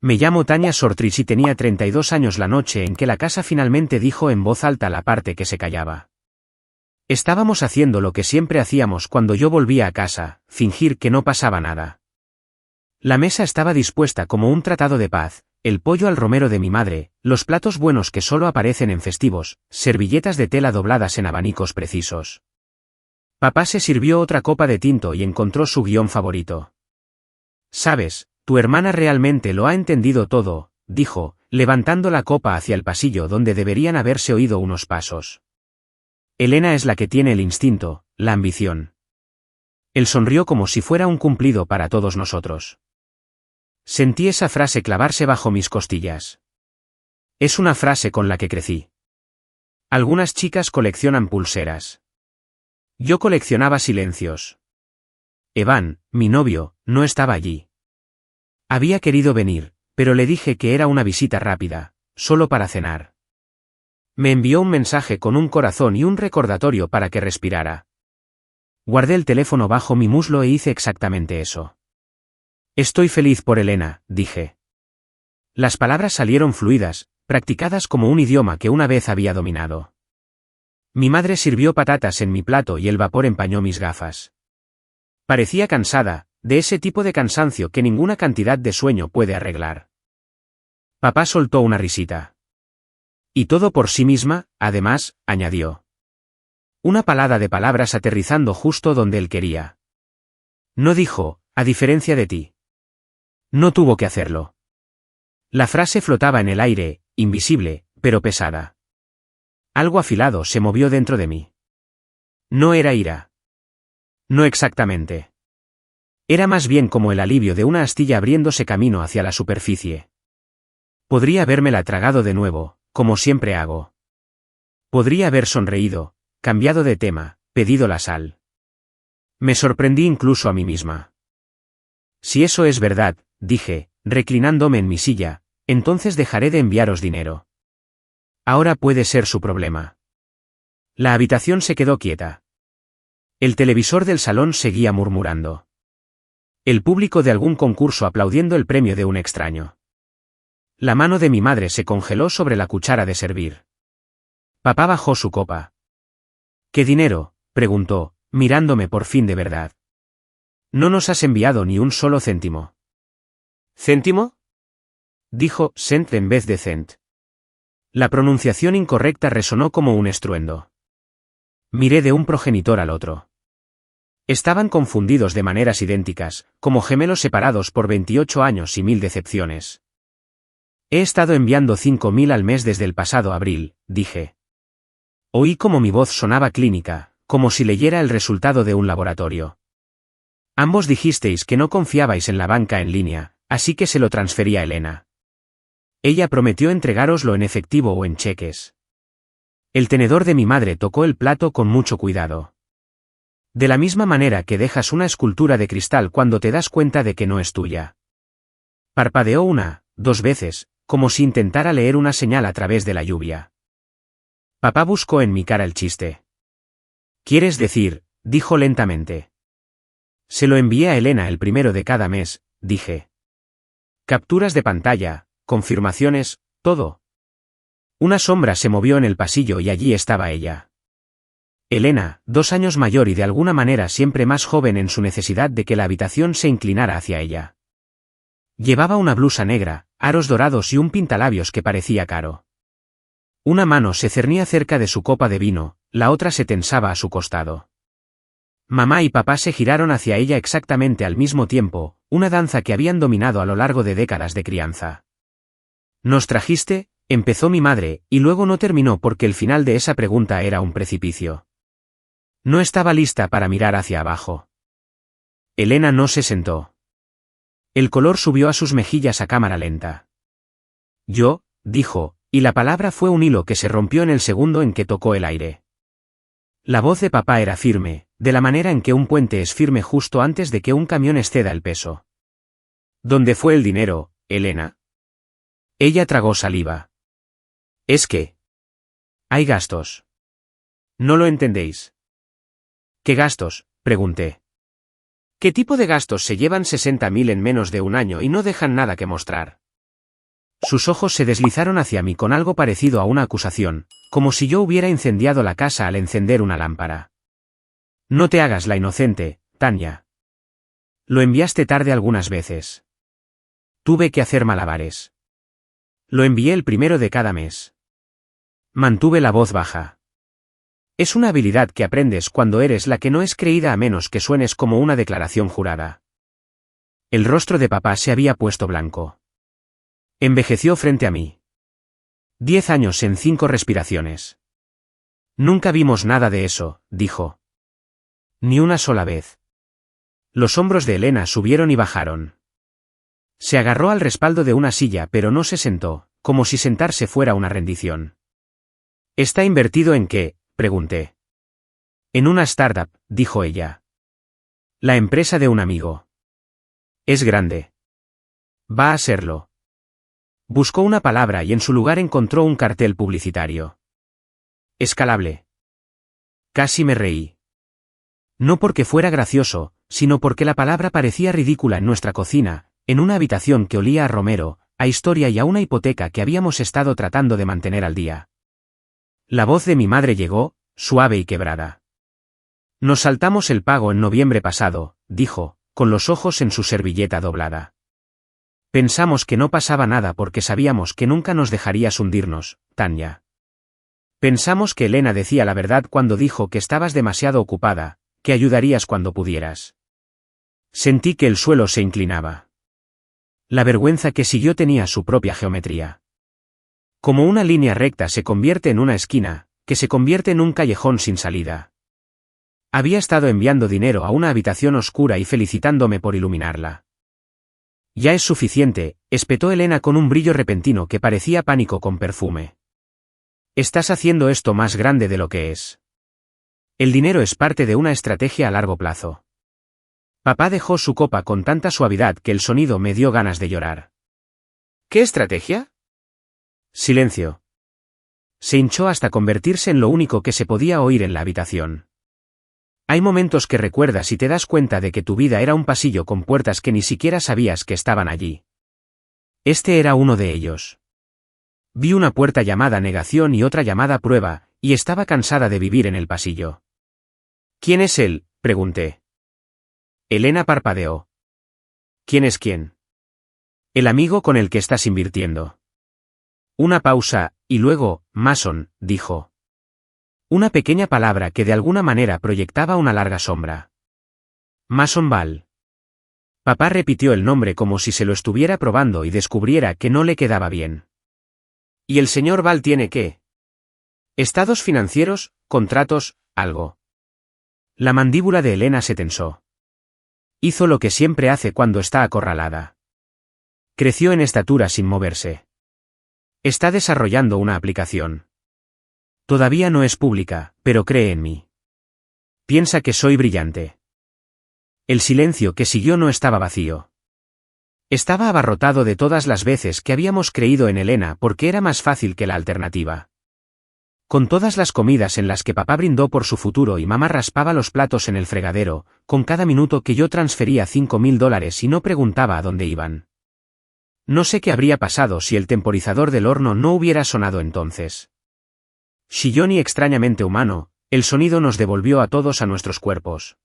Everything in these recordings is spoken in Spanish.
Me llamo Tania Sortris y tenía 32 años la noche en que la casa finalmente dijo en voz alta la parte que se callaba. Estábamos haciendo lo que siempre hacíamos cuando yo volvía a casa, fingir que no pasaba nada. La mesa estaba dispuesta como un tratado de paz, el pollo al romero de mi madre, los platos buenos que solo aparecen en festivos, servilletas de tela dobladas en abanicos precisos. Papá se sirvió otra copa de tinto y encontró su guión favorito. «Sabes, tu hermana realmente lo ha entendido todo», dijo, levantando la copa hacia el pasillo donde deberían haberse oído unos pasos. «Elena es la que tiene el instinto, la ambición». Él sonrió como si fuera un cumplido para todos nosotros. Sentí esa frase clavarse bajo mis costillas. Es una frase con la que crecí. Algunas chicas coleccionan pulseras. Yo coleccionaba silencios. Evan, mi novio, no estaba allí. Había querido venir, pero le dije que era una visita rápida, solo para cenar. Me envió un mensaje con un corazón y un recordatorio para que respirara. Guardé el teléfono bajo mi muslo e hice exactamente eso. Estoy feliz por Elena, dije. Las palabras salieron fluidas, practicadas como un idioma que una vez había dominado. Mi madre sirvió patatas en mi plato y el vapor empañó mis gafas. Parecía cansada, de ese tipo de cansancio que ninguna cantidad de sueño puede arreglar. Papá soltó una risita. Y todo por sí misma, además, añadió. Una palada de palabras aterrizando justo donde él quería. No dijo, a diferencia de ti. No tuvo que hacerlo. La frase flotaba en el aire, invisible, pero pesada. Algo afilado se movió dentro de mí. No era ira. No exactamente. Era más bien como el alivio de una astilla abriéndose camino hacia la superficie. Podría habérmela tragado de nuevo, como siempre hago. Podría haber sonreído, cambiado de tema, pedido la sal. Me sorprendí incluso a mí misma. Si eso es verdad, dije, reclinándome en mi silla, entonces dejaré de enviaros dinero. Ahora puede ser su problema. La habitación se quedó quieta. El televisor del salón seguía murmurando. El público de algún concurso aplaudiendo el premio de un extraño. La mano de mi madre se congeló sobre la cuchara de servir. Papá bajó su copa. ¿Qué dinero?, preguntó, mirándome por fin de verdad. No nos has enviado ni un solo céntimo. ¿Céntimo?, dijo cent en vez de cent. La pronunciación incorrecta resonó como un estruendo. Miré de un progenitor al otro. Estaban confundidos de maneras idénticas, como gemelos separados por 28 años y 1000 decepciones. He estado enviando 5000 al mes desde el pasado abril, dije. Oí como mi voz sonaba clínica, como si leyera el resultado de un laboratorio. Ambos dijisteis que no confiabais en la banca en línea, así que se lo transferí a Elena. Ella prometió entregároslo en efectivo o en cheques. El tenedor de mi madre tocó el plato con mucho cuidado. De la misma manera que dejas una escultura de cristal cuando te das cuenta de que no es tuya. Parpadeó 1, 2 veces, como si intentara leer una señal a través de la lluvia. Papá buscó en mi cara el chiste. ¿Quieres decir?, dijo lentamente. Se lo envié a Elena el primero de cada mes, dije. Capturas de pantalla, confirmaciones, todo. Una sombra se movió en el pasillo y allí estaba ella. Elena, 2 años mayor y de alguna manera siempre más joven en su necesidad de que la habitación se inclinara hacia ella. Llevaba una blusa negra, aros dorados y un pintalabios que parecía caro. Una mano se cernía cerca de su copa de vino, la otra se tensaba a su costado. Mamá y papá se giraron hacia ella exactamente al mismo tiempo, una danza que habían dominado a lo largo de décadas de crianza. «¿Nos trajiste?», empezó mi madre, y luego no terminó porque el final de esa pregunta era un precipicio. No estaba lista para mirar hacia abajo. Elena no se sentó. El color subió a sus mejillas a cámara lenta. «Yo», dijo, y la palabra fue un hilo que se rompió en el segundo en que tocó el aire. La voz de papá era firme, de la manera en que un puente es firme justo antes de que un camión exceda el peso. «¿Dónde fue el dinero, Elena?». Ella tragó saliva. «Es que hay gastos. ¿No lo entendéis?». «¿Qué gastos?», pregunté. «¿Qué tipo de gastos se llevan 60.000 en menos de un año y no dejan nada que mostrar?». Sus ojos se deslizaron hacia mí con algo parecido a una acusación, como si yo hubiera incendiado la casa al encender una lámpara. No te hagas la inocente, Tanya. Lo enviaste tarde algunas veces. Tuve que hacer malabares. Lo envié el primero de cada mes. Mantuve la voz baja. Es una habilidad que aprendes cuando eres la que no es creída a menos que suenes como una declaración jurada. El rostro de papá se había puesto blanco. Envejeció frente a mí. 10 años en 5 respiraciones. Nunca vimos nada de eso, dijo. Ni una sola vez. Los hombros de Elena subieron y bajaron. Se agarró al respaldo de una silla pero no se sentó, como si sentarse fuera una rendición. ¿Está invertido en qué?, pregunté. En una startup, dijo ella. La empresa de un amigo. Es grande. Va a serlo. Buscó una palabra y en su lugar encontró un cartel publicitario. Escalable. Casi me reí. No porque fuera gracioso, sino porque la palabra parecía ridícula en nuestra cocina, en una habitación que olía a romero, a historia y a una hipoteca que habíamos estado tratando de mantener al día. La voz de mi madre llegó, suave y quebrada. Nos saltamos el pago en noviembre pasado, dijo, con los ojos en su servilleta doblada. Pensamos que no pasaba nada porque sabíamos que nunca nos dejarías hundirnos, Tanya. Pensamos que Elena decía la verdad cuando dijo que estabas demasiado ocupada, que ayudarías cuando pudieras. Sentí que el suelo se inclinaba. La vergüenza que siguió tenía su propia geometría. Como una línea recta se convierte en una esquina, que se convierte en un callejón sin salida. Había estado enviando dinero a una habitación oscura y felicitándome por iluminarla. Ya es suficiente, espetó Elena con un brillo repentino que parecía pánico con perfume. Estás haciendo esto más grande de lo que es. El dinero es parte de una estrategia a largo plazo. Papá dejó su copa con tanta suavidad que el sonido me dio ganas de llorar. ¿Qué estrategia? Silencio. Se hinchó hasta convertirse en lo único que se podía oír en la habitación. Hay momentos que recuerdas y te das cuenta de que tu vida era un pasillo con puertas que ni siquiera sabías que estaban allí. Este era uno de ellos. Vi una puerta llamada negación y otra llamada prueba, y estaba cansada de vivir en el pasillo. ¿Quién es él?, pregunté. Elena parpadeó. ¿Quién es quién? El amigo con el que estás invirtiendo. Una pausa, y luego, Mason, dijo. Una pequeña palabra que de alguna manera proyectaba una larga sombra. Mason Ball. Papá repitió el nombre como si se lo estuviera probando y descubriera que no le quedaba bien. ¿Y el señor Ball tiene qué? Estados financieros, contratos, algo. La mandíbula de Elena se tensó. Hizo lo que siempre hace cuando está acorralada. Creció en estatura sin moverse. Está desarrollando una aplicación. Todavía no es pública, pero cree en mí. Piensa que soy brillante. El silencio que siguió no estaba vacío. Estaba abarrotado de todas las veces que habíamos creído en Elena porque era más fácil que la alternativa. Con todas las comidas en las que papá brindó por su futuro y mamá raspaba los platos en el fregadero, con cada minuto que yo transfería $5.000 y no preguntaba a dónde iban. No sé qué habría pasado si el temporizador del horno no hubiera sonado entonces. Chillón y extrañamente humano, el sonido nos devolvió a todos a nuestros cuerpos.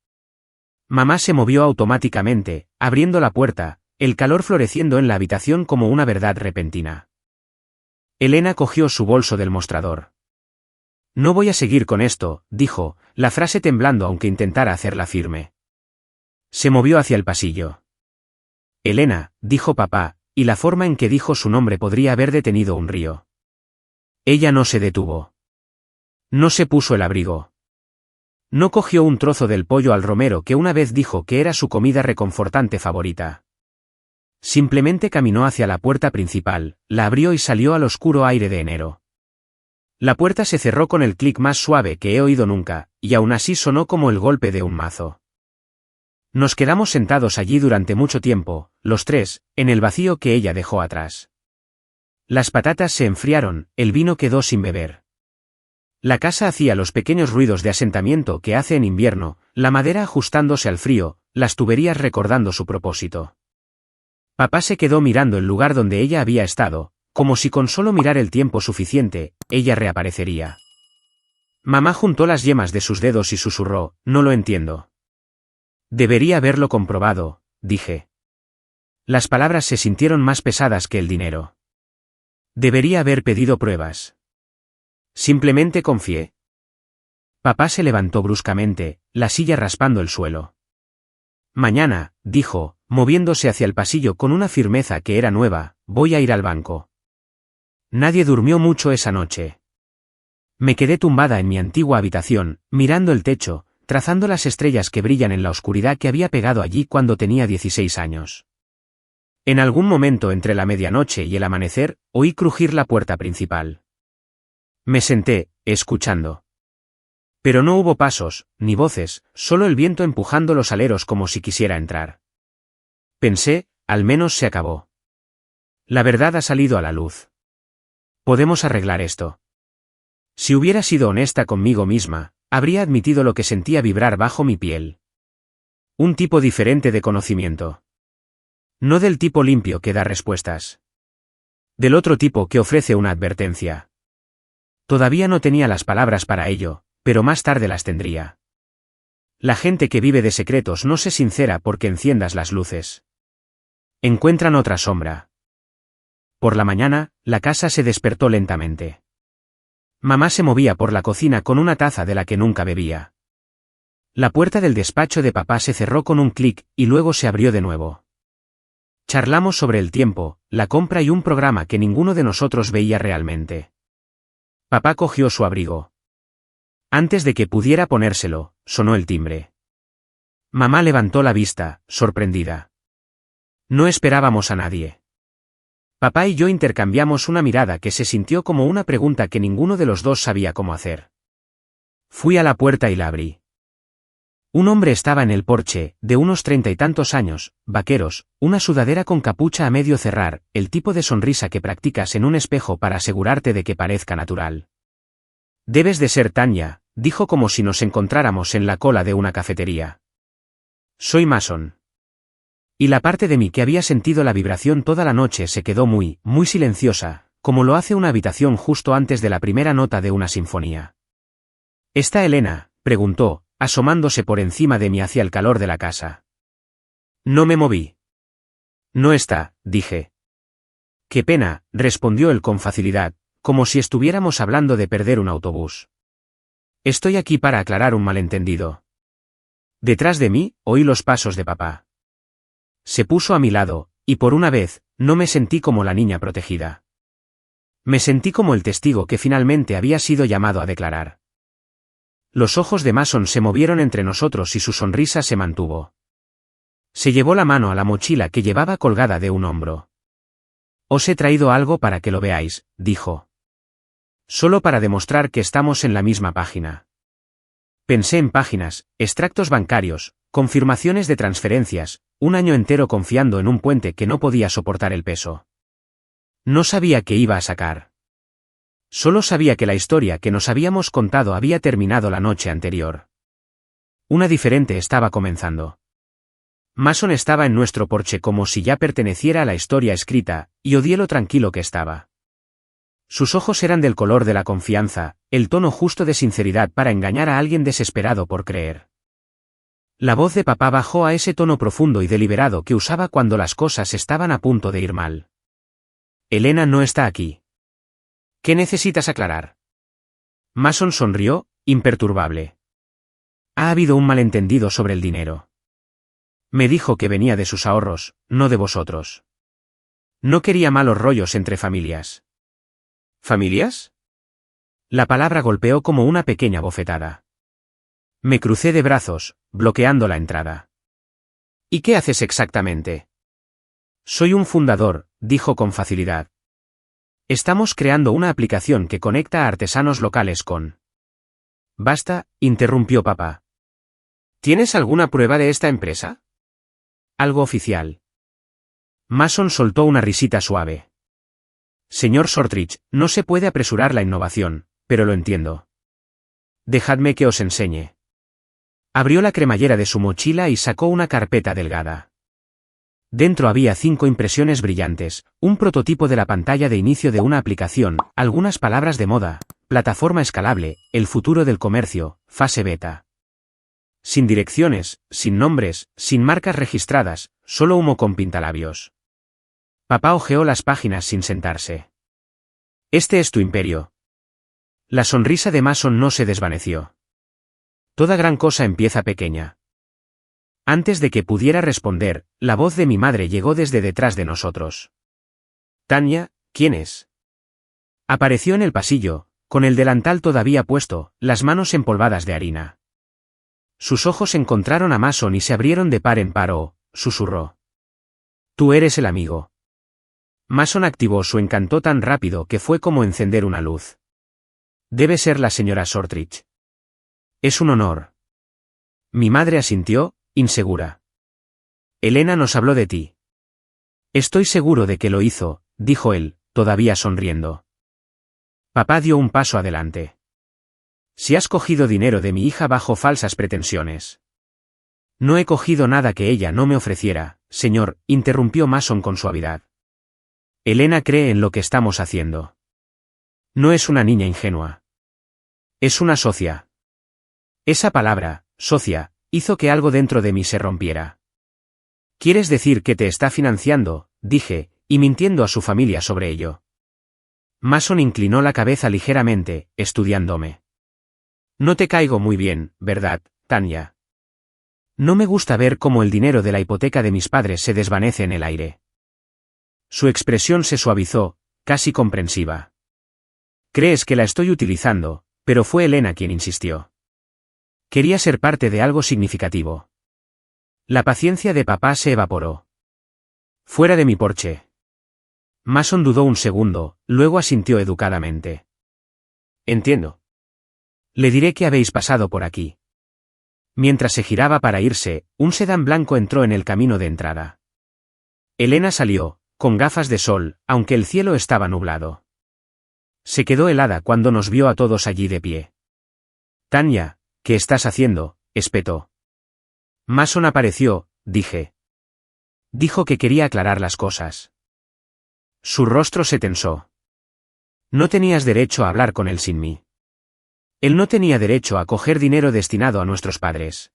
Mamá se movió automáticamente, abriendo la puerta, el calor floreciendo en la habitación como una verdad repentina. Elena cogió su bolso del mostrador. No voy a seguir con esto, dijo, la frase temblando aunque intentara hacerla firme. Se movió hacia el pasillo. Elena, dijo papá, y la forma en que dijo su nombre podría haber detenido un río. Ella no se detuvo. No se puso el abrigo. No cogió un trozo del pollo al romero que una vez dijo que era su comida reconfortante favorita. Simplemente caminó hacia la puerta principal, la abrió y salió al oscuro aire de enero. La puerta se cerró con el clic más suave que he oído nunca, y aún así sonó como el golpe de un mazo. Nos quedamos sentados allí durante mucho tiempo, los tres, en el vacío que ella dejó atrás. Las patatas se enfriaron, el vino quedó sin beber. La casa hacía los pequeños ruidos de asentamiento que hace en invierno, la madera ajustándose al frío, las tuberías recordando su propósito. Papá se quedó mirando el lugar donde ella había estado, Como si con solo mirar el tiempo suficiente, ella reaparecería. Mamá juntó las yemas de sus dedos y susurró, no lo entiendo. Debería haberlo comprobado, dije. Las palabras se sintieron más pesadas que el dinero. Debería haber pedido pruebas. Simplemente confié. Papá se levantó bruscamente, la silla raspando el suelo. Mañana, dijo, moviéndose hacia el pasillo con una firmeza que era nueva, voy a ir al banco. Nadie durmió mucho esa noche. Me quedé tumbada en mi antigua habitación, mirando el techo, trazando las estrellas que brillan en la oscuridad que había pegado allí cuando tenía 16 años. En algún momento entre la medianoche y el amanecer, oí crujir la puerta principal. Me senté, escuchando. Pero no hubo pasos, ni voces, solo el viento empujando los aleros como si quisiera entrar. Pensé, al menos se acabó. La verdad ha salido a la luz. Podemos arreglar esto. Si hubiera sido honesta conmigo misma, habría admitido lo que sentía vibrar bajo mi piel. Un tipo diferente de conocimiento. No del tipo limpio que da respuestas. Del otro tipo que ofrece una advertencia. Todavía no tenía las palabras para ello, pero más tarde las tendría. La gente que vive de secretos no se sincera porque enciendas las luces. Encuentran otra sombra. Por la mañana, la casa se despertó lentamente. Mamá se movía por la cocina con una taza de la que nunca bebía. La puerta del despacho de papá se cerró con un clic y luego se abrió de nuevo. Charlamos sobre el tiempo, la compra y un programa que ninguno de nosotros veía realmente. Papá cogió su abrigo. Antes de que pudiera ponérselo, sonó el timbre. Mamá levantó la vista, sorprendida. No esperábamos a nadie. Papá y yo intercambiamos una mirada que se sintió como una pregunta que ninguno de los dos sabía cómo hacer. Fui a la puerta y la abrí. Un hombre estaba en el porche, de unos 30 y tantos años, vaqueros, una sudadera con capucha a medio cerrar, el tipo de sonrisa que practicas en un espejo para asegurarte de que parezca natural. Debes de ser Tanya, dijo como si nos encontráramos en la cola de una cafetería. Soy Mason. Y la parte de mí que había sentido la vibración toda la noche se quedó muy silenciosa, como lo hace una habitación justo antes de la primera nota de una sinfonía. ¿Está Elena?, preguntó, asomándose por encima de mí hacia el calor de la casa. No me moví. No está, dije. Qué pena, respondió él con facilidad, como si estuviéramos hablando de perder un autobús. Estoy aquí para aclarar un malentendido. Detrás de mí, oí los pasos de papá. Se puso a mi lado, y por una vez, no me sentí como la niña protegida. Me sentí como el testigo que finalmente había sido llamado a declarar. Los ojos de Mason se movieron entre nosotros y su sonrisa se mantuvo. Se llevó la mano a la mochila que llevaba colgada de un hombro. Os he traído algo para que lo veáis, dijo. Solo para demostrar que estamos en la misma página. Pensé en páginas, extractos bancarios, confirmaciones de transferencias, un año entero confiando en un puente que no podía soportar el peso. No sabía qué iba a sacar. Solo sabía que la historia que nos habíamos contado había terminado la noche anterior. Una diferente estaba comenzando. Mason estaba en nuestro porche como si ya perteneciera a la historia escrita, y odié lo tranquilo que estaba. Sus ojos eran del color de la confianza, el tono justo de sinceridad para engañar a alguien desesperado por creer. La voz de papá bajó a ese tono profundo y deliberado que usaba cuando las cosas estaban a punto de ir mal. Elena no está aquí. ¿Qué necesitas aclarar? Mason sonrió, imperturbable. Ha habido un malentendido sobre el dinero. Me dijo que venía de sus ahorros, no de vosotros. No quería malos rollos entre familias. ¿Familias? La palabra golpeó como una pequeña bofetada. Me crucé de brazos, bloqueando la entrada. ¿Y qué haces exactamente? Soy un fundador, dijo con facilidad. Estamos creando una aplicación que conecta a artesanos locales con... Basta, interrumpió papá. ¿Tienes alguna prueba de esta empresa? Algo oficial. Mason soltó una risita suave. Señor Shortridge, no se puede apresurar la innovación, pero lo entiendo. Dejadme que os enseñe. Abrió la cremallera de su mochila y sacó una carpeta delgada. Dentro había 5 impresiones brillantes, un prototipo de la pantalla de inicio de una aplicación, algunas palabras de moda, plataforma escalable, el futuro del comercio, fase beta. Sin direcciones, sin nombres, sin marcas registradas, solo humo con pintalabios. Papá hojeó las páginas sin sentarse. Este es tu imperio. La sonrisa de Mason no se desvaneció. Toda gran cosa empieza pequeña. Antes de que pudiera responder, la voz de mi madre llegó desde detrás de nosotros. Tanya, ¿quién es? Apareció en el pasillo, con el delantal todavía puesto, las manos empolvadas de harina. Sus ojos encontraron a Mason y se abrieron de par en par. Oh, susurró. Tú eres el amigo. Mason activó su encanto tan rápido que fue como encender una luz. Debe ser la señora Shortridge. Es un honor. Mi madre asintió, insegura. Elena nos habló de ti. Estoy seguro de que lo hizo, dijo él, todavía sonriendo. Papá dio un paso adelante. Si has cogido dinero de mi hija bajo falsas pretensiones. No he cogido nada que ella no me ofreciera, señor, interrumpió Mason con suavidad. Elena cree en lo que estamos haciendo. No es una niña ingenua. Es una socia. Esa palabra, socia, hizo que algo dentro de mí se rompiera. ¿Quieres decir que te está financiando?, dije, y mintiendo a su familia sobre ello? Mason inclinó la cabeza ligeramente, estudiándome. No te caigo muy bien, ¿verdad, Tanya? No me gusta ver cómo el dinero de la hipoteca de mis padres se desvanece en el aire. Su expresión se suavizó, casi comprensiva. Crees que la estoy utilizando, pero fue Elena quien insistió. Quería ser parte de algo significativo. La paciencia de papá se evaporó. Fuera de mi porche. Mason dudó un segundo, luego asintió educadamente. Entiendo. Le diré que habéis pasado por aquí. Mientras se giraba para irse, un sedán blanco entró en el camino de entrada. Elena salió, con gafas de sol, aunque el cielo estaba nublado. Se quedó helada cuando nos vio a todos allí de pie. Tanya, ¿qué estás haciendo?, espetó. Mason apareció, dije. Dijo que quería aclarar las cosas. Su rostro se tensó. No tenías derecho a hablar con él sin mí. Él no tenía derecho a coger dinero destinado a nuestros padres.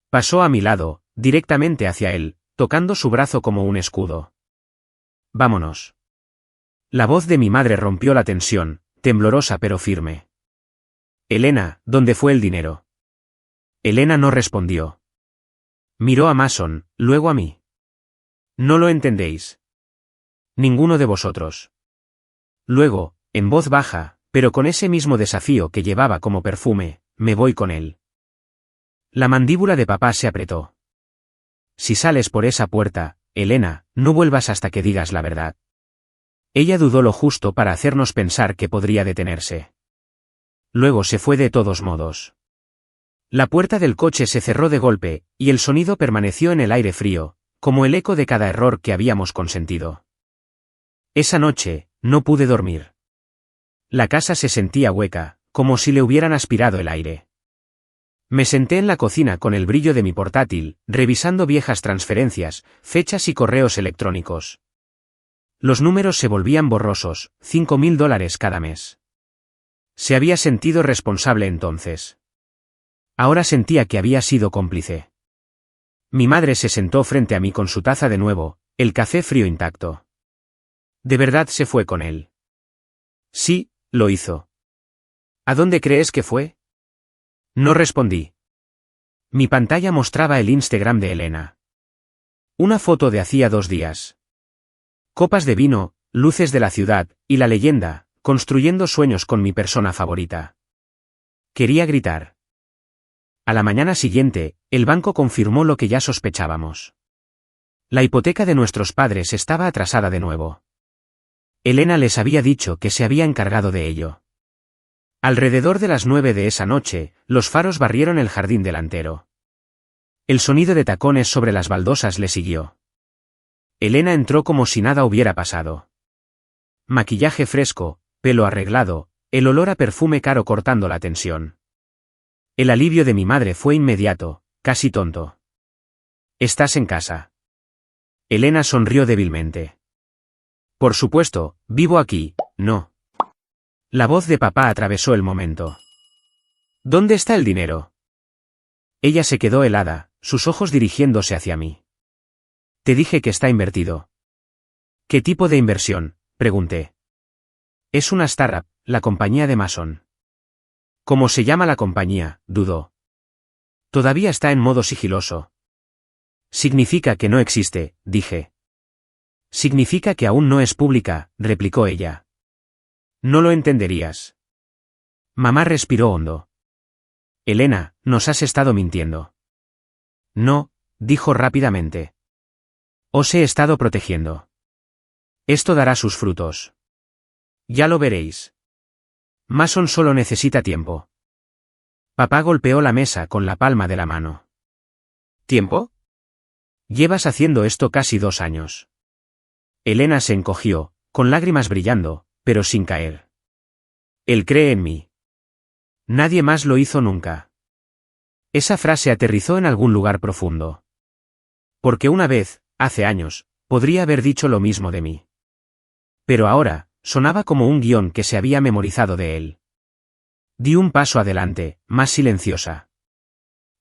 Pasó a mi lado, directamente hacia él, tocando su brazo como un escudo. Vámonos. La voz de mi madre rompió la tensión, temblorosa pero firme. Elena, ¿dónde fue el dinero? Elena no respondió. Miró a Mason, luego a mí. No lo entendéis. Ninguno de vosotros. Luego, en voz baja, pero con ese mismo desafío que llevaba como perfume, me voy con él. La mandíbula de papá se apretó. Si sales por esa puerta, Elena, no vuelvas hasta que digas la verdad. Ella dudó lo justo para hacernos pensar que podría detenerse. Luego se fue de todos modos. La puerta del coche se cerró de golpe, y el sonido permaneció en el aire frío, como el eco de cada error que habíamos consentido. Esa noche, no pude dormir. La casa se sentía hueca, como si le hubieran aspirado el aire. Me senté en la cocina con el brillo de mi portátil, revisando viejas transferencias, fechas y correos electrónicos. Los números se volvían borrosos, $5.000 cada mes. Se había sentido responsable entonces. Ahora sentía que había sido cómplice. Mi madre se sentó frente a mí con su taza de nuevo, el café frío intacto. ¿De verdad se fue con él? Sí, lo hizo. ¿A dónde crees que fue? No respondí. Mi pantalla mostraba el Instagram de Elena. Una foto de hacía 2 días. Copas de vino, luces de la ciudad, y la leyenda, construyendo sueños con mi persona favorita. Quería gritar. A la mañana siguiente, el banco confirmó lo que ya sospechábamos. La hipoteca de nuestros padres estaba atrasada de nuevo. Elena les había dicho que se había encargado de ello. Alrededor de las 9 de esa noche, los faros barrieron el jardín delantero. El sonido de tacones sobre las baldosas le siguió. Elena entró como si nada hubiera pasado. Maquillaje fresco, pelo arreglado, el olor a perfume caro cortando la tensión. El alivio de mi madre fue inmediato, casi tonto. ¿Estás en casa? Elena sonrió débilmente. Por supuesto, vivo aquí, no. La voz de papá atravesó el momento. ¿Dónde está el dinero? Ella se quedó helada, sus ojos dirigiéndose hacia mí. Te dije que está invertido. ¿Qué tipo de inversión?, pregunté. Es una startup, la compañía de Mason. ¿Cómo se llama la compañía?, dudó. Todavía está en modo sigiloso. Significa que no existe, dije. Significa que aún no es pública, replicó ella. No lo entenderías. Mamá respiró hondo. Elena, nos has estado mintiendo. No, dijo rápidamente. Os he estado protegiendo. Esto dará sus frutos. Ya lo veréis. Mason solo necesita tiempo. Papá golpeó la mesa con la palma de la mano. ¿Tiempo? Llevas haciendo esto casi 2 años. Elena se encogió, con lágrimas brillando, pero sin caer. Él cree en mí. Nadie más lo hizo nunca. Esa frase aterrizó en algún lugar profundo. Porque una vez, hace años, podría haber dicho lo mismo de mí. Pero ahora, sonaba como un guión que se había memorizado de él. Di un paso adelante, más silenciosa.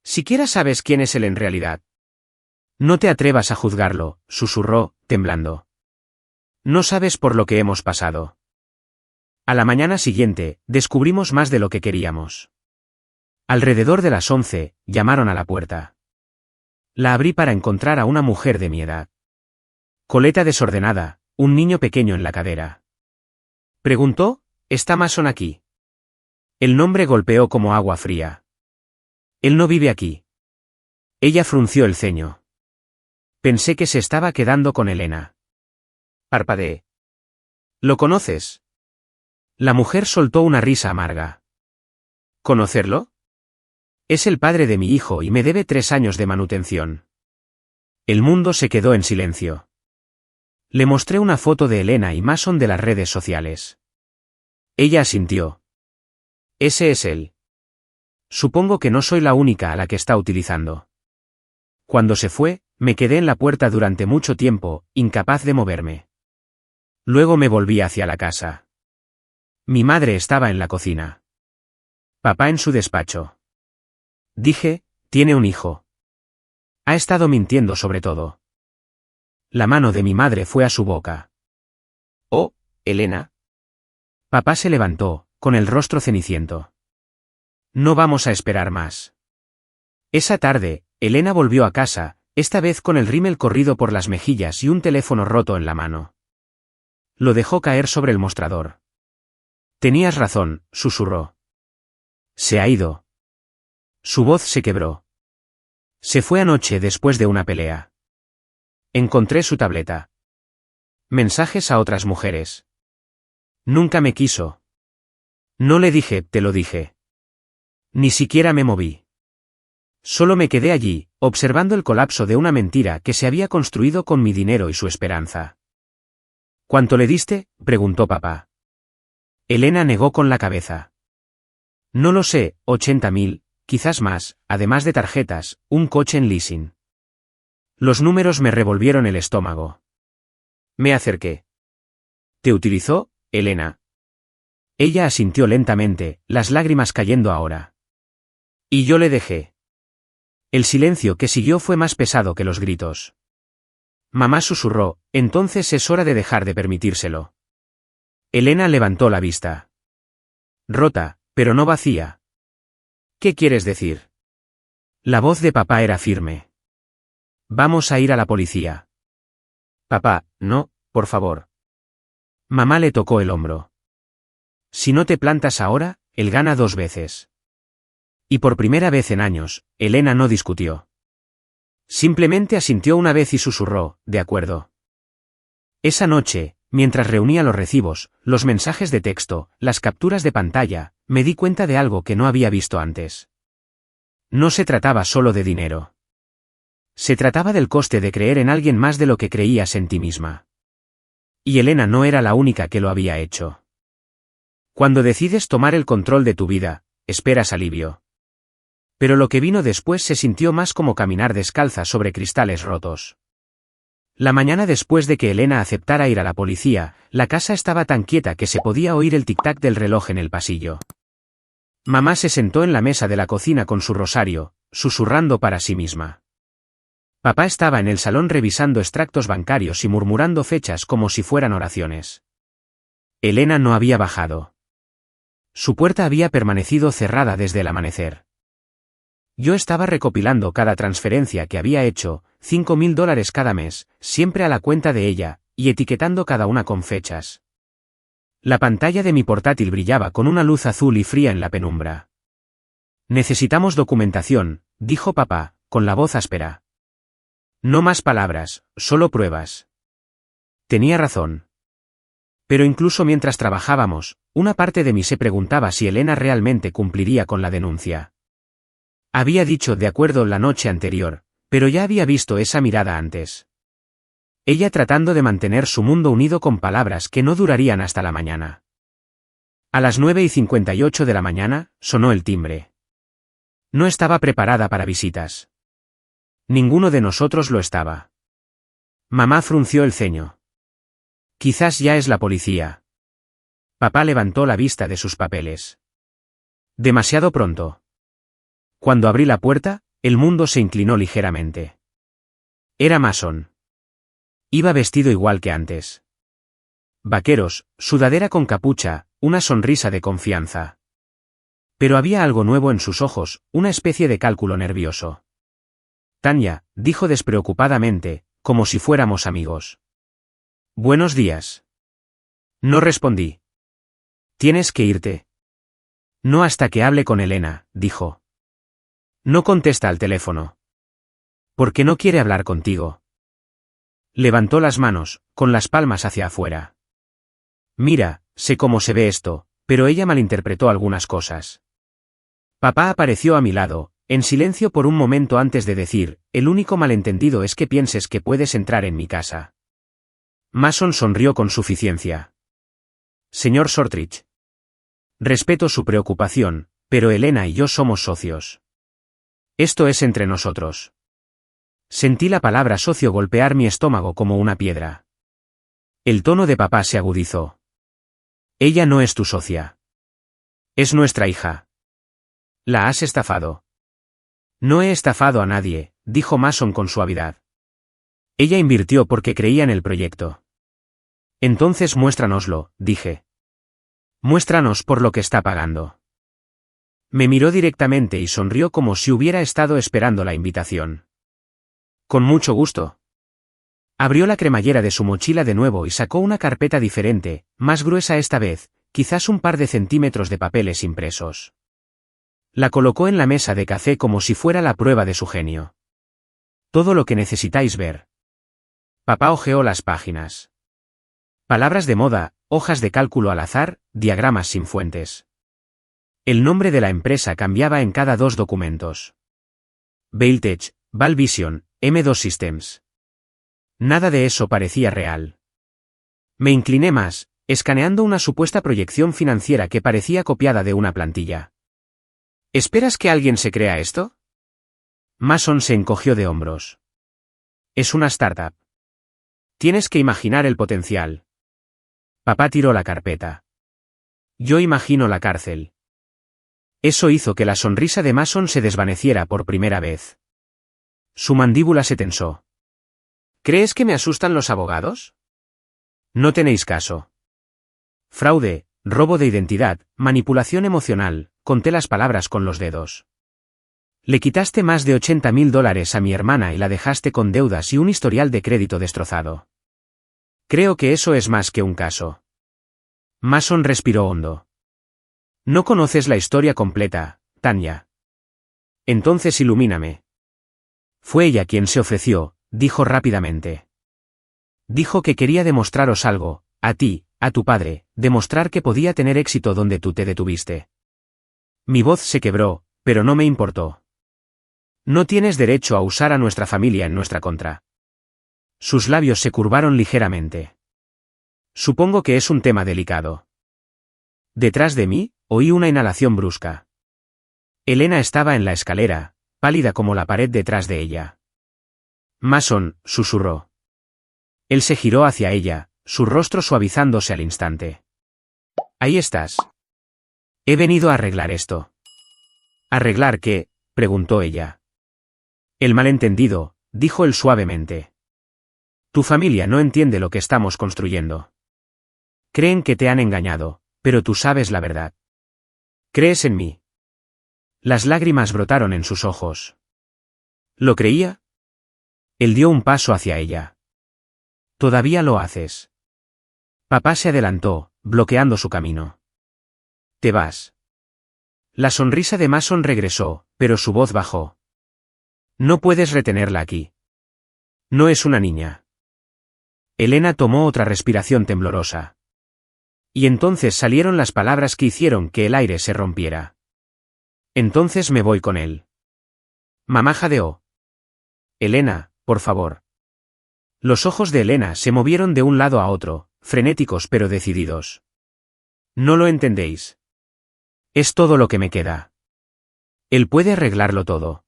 ¿Siquiera sabes quién es él en realidad? No te atrevas a juzgarlo, susurró, temblando. No sabes por lo que hemos pasado. A la mañana siguiente, descubrimos más de lo que queríamos. Alrededor de las 11, llamaron a la puerta. La abrí para encontrar a una mujer de mi edad. Coleta desordenada, un niño pequeño en la cadera. Preguntó, ¿está Mason aquí? El nombre golpeó como agua fría. Él no vive aquí. Ella frunció el ceño. Pensé que se estaba quedando con Elena. Parpadeé. ¿Lo conoces? La mujer soltó una risa amarga. ¿Conocerlo? Es el padre de mi hijo y me debe 3 años de manutención. El mundo se quedó en silencio. Le mostré una foto de Elena y Mason de las redes sociales. Ella asintió. Ese es él. Supongo que no soy la única a la que está utilizando. Cuando se fue, me quedé en la puerta durante mucho tiempo, incapaz de moverme. Luego me volví hacia la casa. Mi madre estaba en la cocina. Papá en su despacho. Dije, tiene un hijo. Ha estado mintiendo sobre todo. La mano de mi madre fue a su boca. Oh, Elena. Papá se levantó, con el rostro ceniciento. No vamos a esperar más. Esa tarde, Elena volvió a casa, esta vez con el rímel corrido por las mejillas y un teléfono roto en la mano. Lo dejó caer sobre el mostrador. Tenías razón, susurró. Se ha ido. Su voz se quebró. Se fue anoche después de una pelea. Encontré su tableta. Mensajes a otras mujeres. Nunca me quiso. No le dije, te lo dije. Ni siquiera me moví. Solo me quedé allí, observando el colapso de una mentira que se había construido con mi dinero y su esperanza. ¿Cuánto le diste?, preguntó papá. Elena negó con la cabeza. No lo sé, 80.000, quizás más, además de tarjetas, un coche en leasing. Los números me revolvieron el estómago. Me acerqué. ¿Te utilizó, Elena? Ella asintió lentamente, las lágrimas cayendo ahora. Y yo le dejé. El silencio que siguió fue más pesado que los gritos. Mamá susurró, entonces es hora de dejar de permitírselo. Elena levantó la vista. Rota, pero no vacía. ¿Qué quieres decir? La voz de papá era firme. Vamos a ir a la policía. Papá, no, por favor. Mamá le tocó el hombro. Si no te plantas ahora, él gana 2 veces. Y por primera vez en años, Elena no discutió. Simplemente asintió una vez y susurró, de acuerdo. Esa noche, mientras reunía los recibos, los mensajes de texto, las capturas de pantalla, me di cuenta de algo que no había visto antes. No se trataba solo de dinero. Se trataba del coste de creer en alguien más de lo que creías en ti misma. Y Elena no era la única que lo había hecho. Cuando decides tomar el control de tu vida, esperas alivio. Pero lo que vino después se sintió más como caminar descalza sobre cristales rotos. La mañana después de que Elena aceptara ir a la policía, la casa estaba tan quieta que se podía oír el tic-tac del reloj en el pasillo. Mamá se sentó en la mesa de la cocina con su rosario, susurrando para sí misma. Papá estaba en el salón revisando extractos bancarios y murmurando fechas como si fueran oraciones. Elena no había bajado. Su puerta había permanecido cerrada desde el amanecer. Yo estaba recopilando cada transferencia que había hecho, $5.000 cada mes, siempre a la cuenta de ella, y etiquetando cada una con fechas. La pantalla de mi portátil brillaba con una luz azul y fría en la penumbra. Necesitamos documentación, dijo papá, con la voz áspera. No más palabras, solo pruebas. Tenía razón. Pero incluso mientras trabajábamos, una parte de mí se preguntaba si Elena realmente cumpliría con la denuncia. Había dicho de acuerdo la noche anterior, pero ya había visto esa mirada antes. Ella tratando de mantener su mundo unido con palabras que no durarían hasta la mañana. A las 9:58 de la mañana, sonó el timbre. No estaba preparada para visitas. Ninguno de nosotros lo estaba. Mamá frunció el ceño. Quizás ya es la policía. Papá levantó la vista de sus papeles. Demasiado pronto. Cuando abrí la puerta, el mundo se inclinó ligeramente. Era Mason. Iba vestido igual que antes. Vaqueros, sudadera con capucha, una sonrisa de confianza. Pero había algo nuevo en sus ojos, una especie de cálculo nervioso. Tanya, dijo despreocupadamente, como si fuéramos amigos. Buenos días. No respondí. Tienes que irte. No hasta que hable con Elena, dijo. No contesta al teléfono. ¿Por qué no quiere hablar contigo? Levantó las manos, con las palmas hacia afuera. Mira, sé cómo se ve esto, pero ella malinterpretó algunas cosas. Papá apareció a mi lado, en silencio por un momento antes de decir, el único malentendido es que pienses que puedes entrar en mi casa. Mason sonrió con suficiencia. Señor Shortridge. Respeto su preocupación, pero Elena y yo somos socios. Esto es entre nosotros. Sentí la palabra socio golpear mi estómago como una piedra. El tono de papá se agudizó. Ella no es tu socia. Es nuestra hija. La has estafado. No he estafado a nadie, dijo Mason con suavidad. Ella invirtió porque creía en el proyecto. Entonces muéstranoslo, dije. Muéstranos por lo que está pagando. Me miró directamente y sonrió como si hubiera estado esperando la invitación. Con mucho gusto. Abrió la cremallera de su mochila de nuevo y sacó una carpeta diferente, más gruesa esta vez, quizás un par de centímetros de papeles impresos. La colocó en la mesa de café como si fuera la prueba de su genio. Todo lo que necesitáis ver. Papá hojeó las páginas. Palabras de moda, hojas de cálculo al azar, diagramas sin fuentes. El nombre de la empresa cambiaba en cada 2 documentos. Bailtech, Valvision, M2 Systems. Nada de eso parecía real. Me incliné más, escaneando una supuesta proyección financiera que parecía copiada de una plantilla. ¿Esperas que alguien se crea esto? Mason se encogió de hombros. Es una startup. Tienes que imaginar el potencial. Papá tiró la carpeta. Yo imagino la cárcel. Eso hizo que la sonrisa de Mason se desvaneciera por primera vez. Su mandíbula se tensó. ¿Crees que me asustan los abogados? No tenéis caso. Fraude, robo de identidad, manipulación emocional, conté las palabras con los dedos. Le quitaste más de $80.000 a mi hermana y la dejaste con deudas y un historial de crédito destrozado. Creo que eso es más que un caso. Mason respiró hondo. No conoces la historia completa, Tanya. Entonces ilumíname. Fue ella quien se ofreció, dijo rápidamente. Dijo que quería demostraros algo, a ti, a tu padre, demostrar que podía tener éxito donde tú te detuviste. Mi voz se quebró, pero no me importó. No tienes derecho a usar a nuestra familia en nuestra contra. Sus labios se curvaron ligeramente. Supongo que es un tema delicado. Detrás de mí, oí una inhalación brusca. Elena estaba en la escalera, pálida como la pared detrás de ella. Mason, susurró. Él se giró hacia ella, su rostro suavizándose al instante. Ahí estás. He venido a arreglar esto. ¿Arreglar qué?, preguntó ella. El malentendido, dijo él suavemente. Tu familia no entiende lo que estamos construyendo. Creen que te han engañado, pero tú sabes la verdad. ¿Crees en mí? Las lágrimas brotaron en sus ojos. ¿Lo creía? Él dio un paso hacia ella. Todavía lo haces. Papá se adelantó, bloqueando su camino. Te vas. La sonrisa de Mason regresó, pero su voz bajó. No puedes retenerla aquí. No es una niña. Elena tomó otra respiración temblorosa. Y entonces salieron las palabras que hicieron que el aire se rompiera. Entonces me voy con él. Mamá jadeó. Elena, por favor. Los ojos de Elena se movieron de un lado a otro, frenéticos pero decididos. No lo entendéis. Es todo lo que me queda. Él puede arreglarlo todo.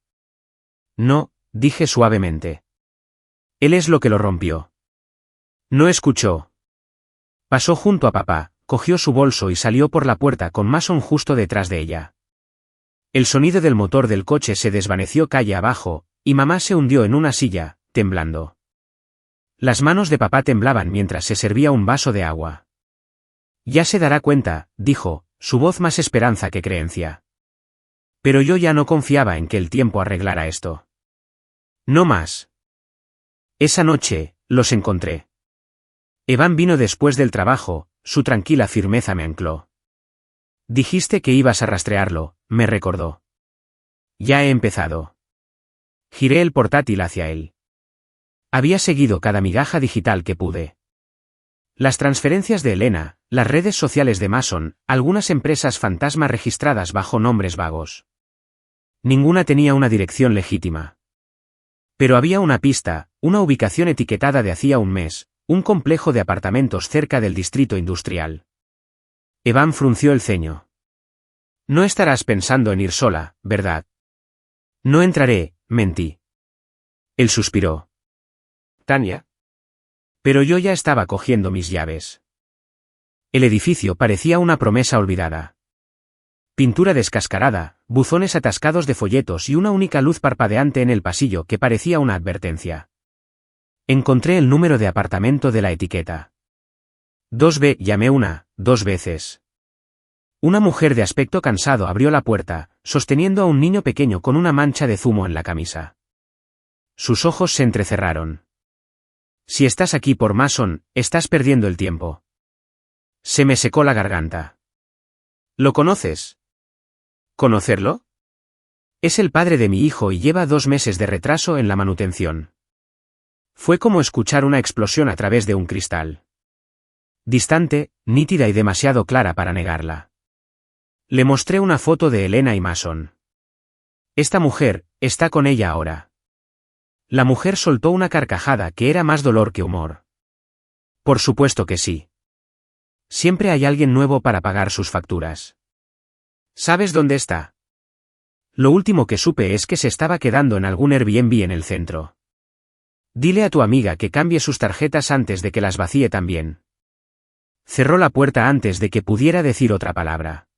No, dije suavemente. Él es lo que lo rompió. No escuchó. Pasó junto a papá, cogió su bolso y salió por la puerta con Mason justo detrás de ella. El sonido del motor del coche se desvaneció calle abajo, y mamá se hundió en una silla, temblando. Las manos de papá temblaban mientras se servía un vaso de agua. Ya se dará cuenta, dijo, su voz más esperanza que creencia. Pero yo ya no confiaba en que el tiempo arreglara esto. No más. Esa noche, los encontré. Evan vino después del trabajo, su tranquila firmeza me ancló. Dijiste que ibas a rastrearlo, me recordó. Ya he empezado. Giré el portátil hacia él. Había seguido cada migaja digital que pude. Las transferencias de Elena, las redes sociales de Mason, algunas empresas fantasma registradas bajo nombres vagos. Ninguna tenía una dirección legítima. Pero había una pista, una ubicación etiquetada de hacía un mes, un complejo de apartamentos cerca del distrito industrial. Evan frunció el ceño. No estarás pensando en ir sola, ¿verdad? No entraré, mentí. Él suspiró. Tania. Pero yo ya estaba cogiendo mis llaves. El edificio parecía una promesa olvidada. Pintura descascarada, buzones atascados de folletos y una única luz parpadeante en el pasillo que parecía una advertencia. Encontré el número de apartamento de la etiqueta. 2B, llamé 2 veces. Una mujer de aspecto cansado abrió la puerta, sosteniendo a un niño pequeño con una mancha de zumo en la camisa. Sus ojos se entrecerraron. Si estás aquí por Mason, estás perdiendo el tiempo. Se me secó la garganta. ¿Lo conoces? ¿Conocerlo? Es el padre de mi hijo y lleva 2 meses de retraso en la manutención. Fue como escuchar una explosión a través de un cristal. Distante, nítida y demasiado clara para negarla. Le mostré una foto de Elena y Mason. Esta mujer, está con ella ahora. La mujer soltó una carcajada que era más dolor que humor. Por supuesto que sí. Siempre hay alguien nuevo para pagar sus facturas. ¿Sabes dónde está? Lo último que supe es que se estaba quedando en algún Airbnb en el centro. Dile a tu amiga que cambie sus tarjetas antes de que las vacíe también. Cerró la puerta antes de que pudiera decir otra palabra.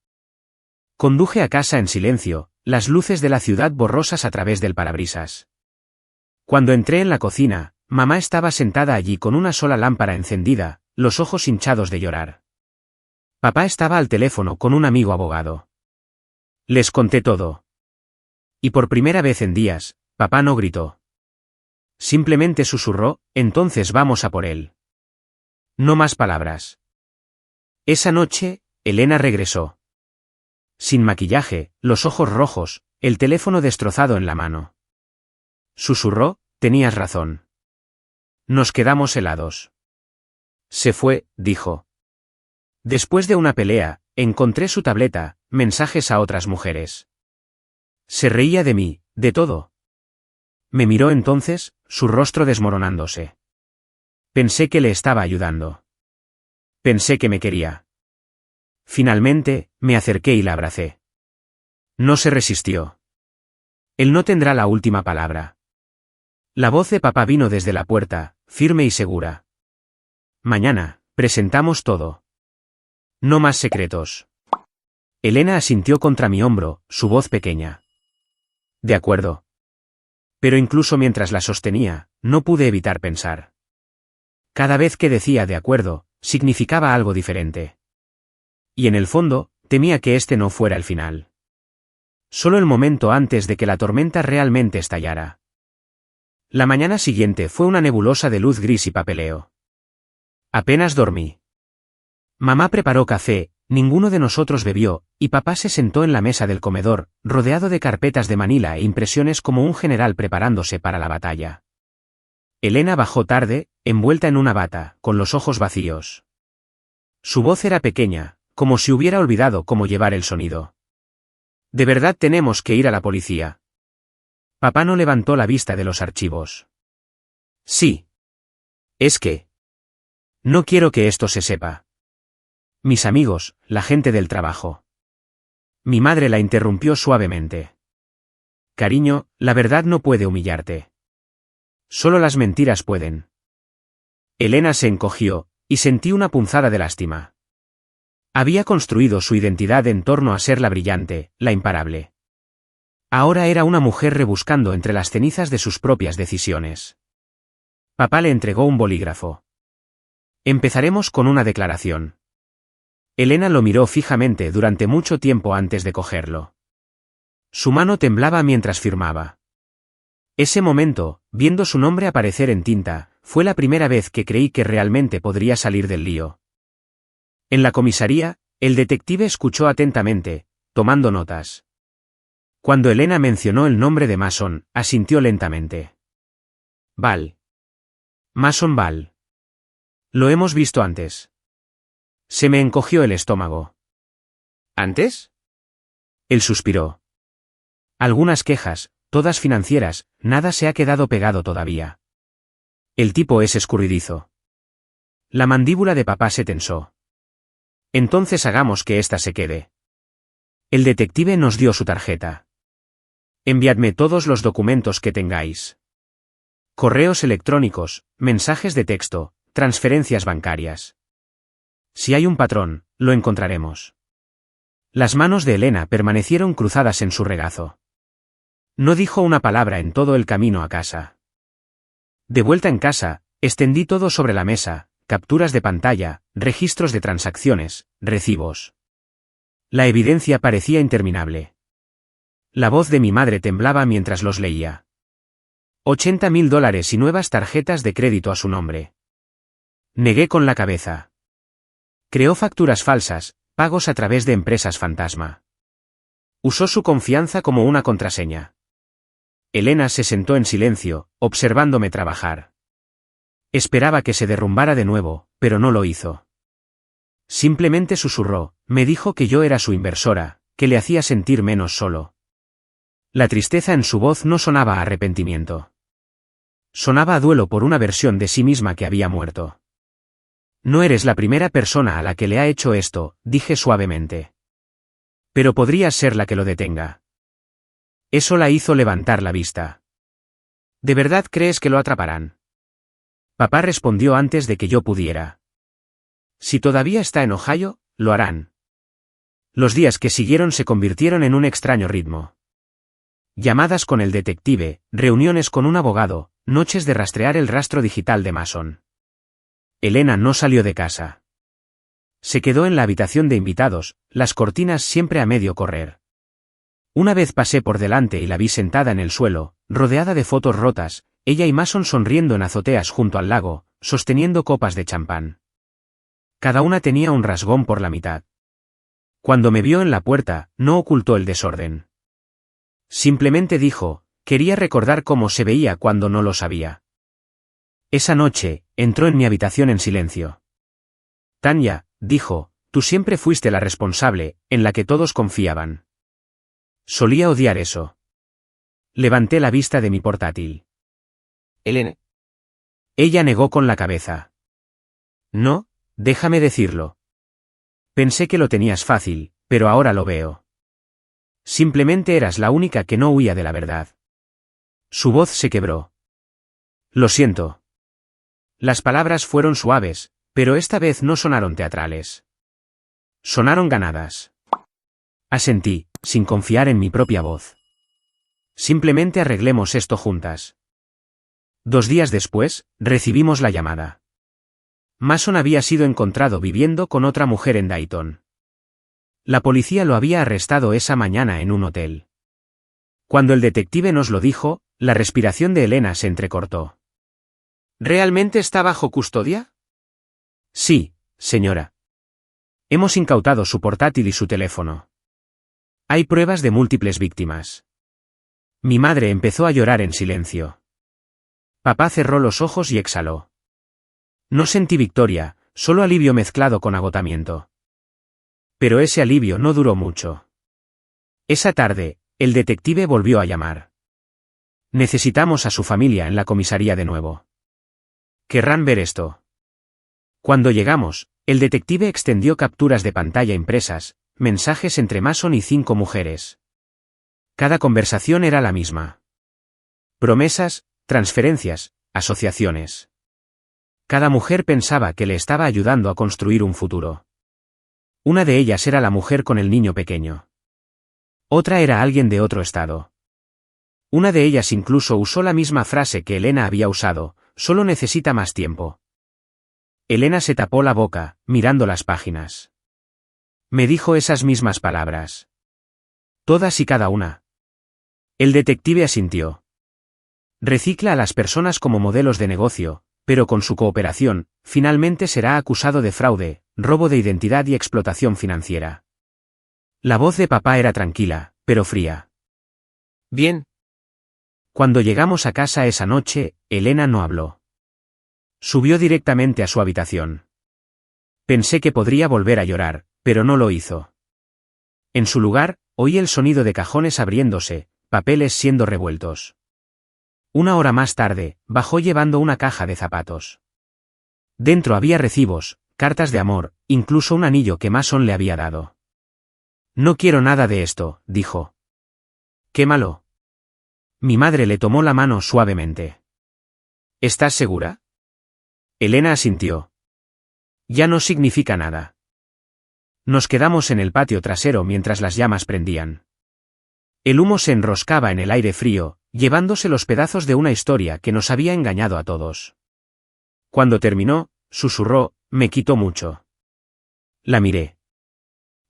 Conduje a casa en silencio, las luces de la ciudad borrosas a través del parabrisas. Cuando entré en la cocina, mamá estaba sentada allí con una sola lámpara encendida, los ojos hinchados de llorar. Papá estaba al teléfono con un amigo abogado. Les conté todo. Y por primera vez en días, papá no gritó. Simplemente susurró, entonces vamos a por él. No más palabras. Esa noche, Elena regresó. Sin maquillaje, los ojos rojos, el teléfono destrozado en la mano. Susurró, tenías razón. Nos quedamos helados. Se fue, dijo. Después de una pelea, encontré su tableta, mensajes a otras mujeres. Se reía de mí, de todo. Me miró entonces, su rostro desmoronándose. Pensé que le estaba ayudando. Pensé que me quería. Finalmente, me acerqué y la abracé. No se resistió. Él no tendrá la última palabra. La voz de papá vino desde la puerta, firme y segura. Mañana, presentamos todo. No más secretos. Elena asintió contra mi hombro, su voz pequeña. De acuerdo. Pero incluso mientras la sostenía, no pude evitar pensar. Cada vez que decía de acuerdo, significaba algo diferente. Y en el fondo, temía que este no fuera el final. Solo el momento antes de que la tormenta realmente estallara. La mañana siguiente fue una nebulosa de luz gris y papeleo. Apenas dormí. Mamá preparó café, ninguno de nosotros bebió, y papá se sentó en la mesa del comedor, rodeado de carpetas de manila e impresiones como un general preparándose para la batalla. Elena bajó tarde, envuelta en una bata, con los ojos vacíos. Su voz era pequeña, como si hubiera olvidado cómo llevar el sonido. ¿De verdad tenemos que ir a la policía? Papá no levantó la vista de los archivos. Sí. Es que... No quiero que esto se sepa. Mis amigos, la gente del trabajo. Mi madre la interrumpió suavemente. Cariño, la verdad no puede humillarte. Solo las mentiras pueden. Elena se encogió, y sentí una punzada de lástima. Había construido su identidad en torno a ser la brillante, la imparable. Ahora era una mujer rebuscando entre las cenizas de sus propias decisiones. Papá le entregó un bolígrafo. Empezaremos con una declaración. Elena lo miró fijamente durante mucho tiempo antes de cogerlo. Su mano temblaba mientras firmaba. Ese momento, viendo su nombre aparecer en tinta, fue la primera vez que creí que realmente podría salir del lío. En la comisaría, el detective escuchó atentamente, tomando notas. Cuando Elena mencionó el nombre de Mason, asintió lentamente. Val. Mason Val. Lo hemos visto antes. Se me encogió el estómago. ¿Antes? Él suspiró. Algunas quejas, todas financieras, nada se ha quedado pegado todavía. El tipo es escurridizo. La mandíbula de papá se tensó. Entonces hagamos que ésta se quede. El detective nos dio su tarjeta. Enviadme todos los documentos que tengáis. Correos electrónicos, mensajes de texto, transferencias bancarias. Si hay un patrón, lo encontraremos. Las manos de Elena permanecieron cruzadas en su regazo. No dijo una palabra en todo el camino a casa. De vuelta en casa, extendí todo sobre la mesa, capturas de pantalla, registros de transacciones, recibos. La evidencia parecía interminable. La voz de mi madre temblaba mientras los leía. $80.000 y nuevas tarjetas de crédito a su nombre. Negué con la cabeza. Creó facturas falsas, pagos a través de empresas fantasma. Usó su confianza como una contraseña. Elena se sentó en silencio, observándome trabajar. Esperaba que se derrumbara de nuevo, pero no lo hizo. Simplemente susurró, me dijo que yo era su inversora, que le hacía sentir menos solo. La tristeza en su voz no sonaba a arrepentimiento. Sonaba a duelo por una versión de sí misma que había muerto. No eres la primera persona a la que le ha hecho esto, dije suavemente. Pero podrías ser la que lo detenga. Eso la hizo levantar la vista. ¿De verdad crees que lo atraparán? Papá respondió antes de que yo pudiera. Si todavía está en Ohio, lo harán. Los días que siguieron se convirtieron en un extraño ritmo. Llamadas con el detective, reuniones con un abogado, noches de rastrear el rastro digital de Mason. Elena no salió de casa. Se quedó en la habitación de invitados, las cortinas siempre a medio correr. Una vez pasé por delante y la vi sentada en el suelo, rodeada de fotos rotas, ella y Mason sonriendo en azoteas junto al lago, sosteniendo copas de champán. Cada una tenía un rasgón por la mitad. Cuando me vio en la puerta, no ocultó el desorden. Simplemente dijo, quería recordar cómo se veía cuando no lo sabía. Esa noche, entró en mi habitación en silencio. Tanya, dijo, tú siempre fuiste la responsable, en la que todos confiaban. Solía odiar eso. Levanté la vista de mi portátil. Elena. Ella negó con la cabeza. No, déjame decirlo. Pensé que lo tenías fácil, pero ahora lo veo. Simplemente eras la única que no huía de la verdad. Su voz se quebró. Lo siento. Las palabras fueron suaves, Pero esta vez no sonaron teatrales. Sonaron ganadas. Asentí, sin confiar en mi propia voz. Simplemente arreglemos esto juntas. 2 días después, recibimos la llamada. Mason había sido encontrado viviendo con otra mujer en Dayton. La policía lo había arrestado esa mañana en un hotel. Cuando el detective nos lo dijo, la respiración de Elena se entrecortó. ¿Realmente está bajo custodia? Sí, señora. Hemos incautado su portátil y su teléfono. Hay pruebas de múltiples víctimas. Mi madre empezó a llorar en silencio. Papá cerró los ojos y exhaló. No sentí victoria, solo alivio mezclado con agotamiento. Pero ese alivio no duró mucho. Esa tarde, el detective volvió a llamar. Necesitamos a su familia en la comisaría de nuevo. Querrán ver esto. Cuando llegamos, el detective extendió capturas de pantalla impresas, mensajes entre Mason y 5 mujeres. Cada conversación era la misma. Promesas, transferencias, asociaciones. Cada mujer pensaba que le estaba ayudando a construir un futuro. Una de ellas era la mujer con el niño pequeño. Otra era alguien de otro estado. Una de ellas incluso usó la misma frase que Elena había usado, solo necesita más tiempo. Elena se tapó la boca, mirando las páginas. Me dijo esas mismas palabras. Todas y cada una. El detective asintió. Recicla a las personas como modelos de negocio, pero con su cooperación, finalmente será acusado de fraude, robo de identidad y explotación financiera. La voz de papá era tranquila, pero fría. Bien. Cuando llegamos a casa esa noche, Elena no habló. Subió directamente a su habitación. Pensé que podría volver a llorar, pero no lo hizo. En su lugar, oí el sonido de cajones abriéndose, papeles siendo revueltos. 1 hora más tarde, bajó llevando una caja de zapatos. Dentro había recibos, cartas de amor, incluso un anillo que Mason le había dado. No quiero nada de esto, dijo. Quémalo. Mi madre le tomó la mano suavemente. ¿Estás segura? Elena asintió. Ya no significa nada. Nos quedamos en el patio trasero mientras las llamas prendían. El humo se enroscaba en el aire frío, llevándose los pedazos de una historia que nos había engañado a todos. Cuando terminó, susurró, me quitó mucho. La miré.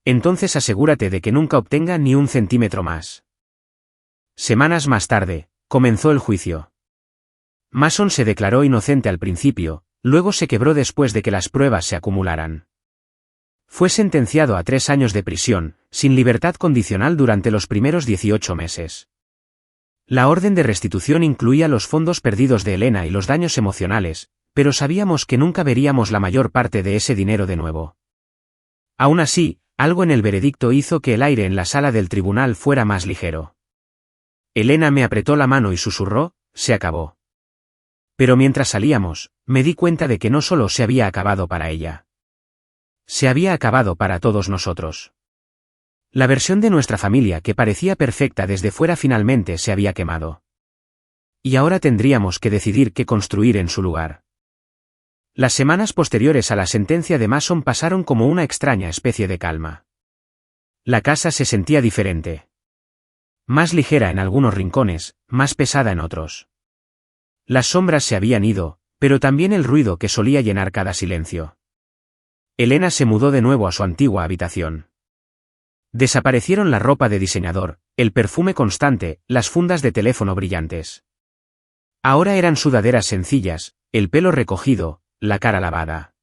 Entonces asegúrate de que nunca obtenga ni 1 centímetro más. Semanas más tarde, comenzó el juicio. Mason se declaró inocente al principio, luego se quebró después de que las pruebas se acumularan. Fue sentenciado a 3 años de prisión, sin libertad condicional durante los primeros 18 meses. La orden de restitución incluía los fondos perdidos de Elena y los daños emocionales, pero sabíamos que nunca veríamos la mayor parte de ese dinero de nuevo. Aún así, algo en el veredicto hizo que el aire en la sala del tribunal fuera más ligero. Elena me apretó la mano y susurró, se acabó. Pero mientras salíamos, me di cuenta de que no solo se había acabado para ella. Se había acabado para todos nosotros. La versión de nuestra familia que parecía perfecta desde fuera finalmente se había quemado. Y ahora tendríamos que decidir qué construir en su lugar. Las semanas posteriores a la sentencia de Mason pasaron como una extraña especie de calma. La casa se sentía diferente. Más ligera en algunos rincones, más pesada en otros. Las sombras se habían ido, pero también el ruido que solía llenar cada silencio. Elena se mudó de nuevo a su antigua habitación. Desaparecieron la ropa de diseñador, el perfume constante, las fundas de teléfono brillantes. Ahora eran sudaderas sencillas, el pelo recogido, la cara lavada.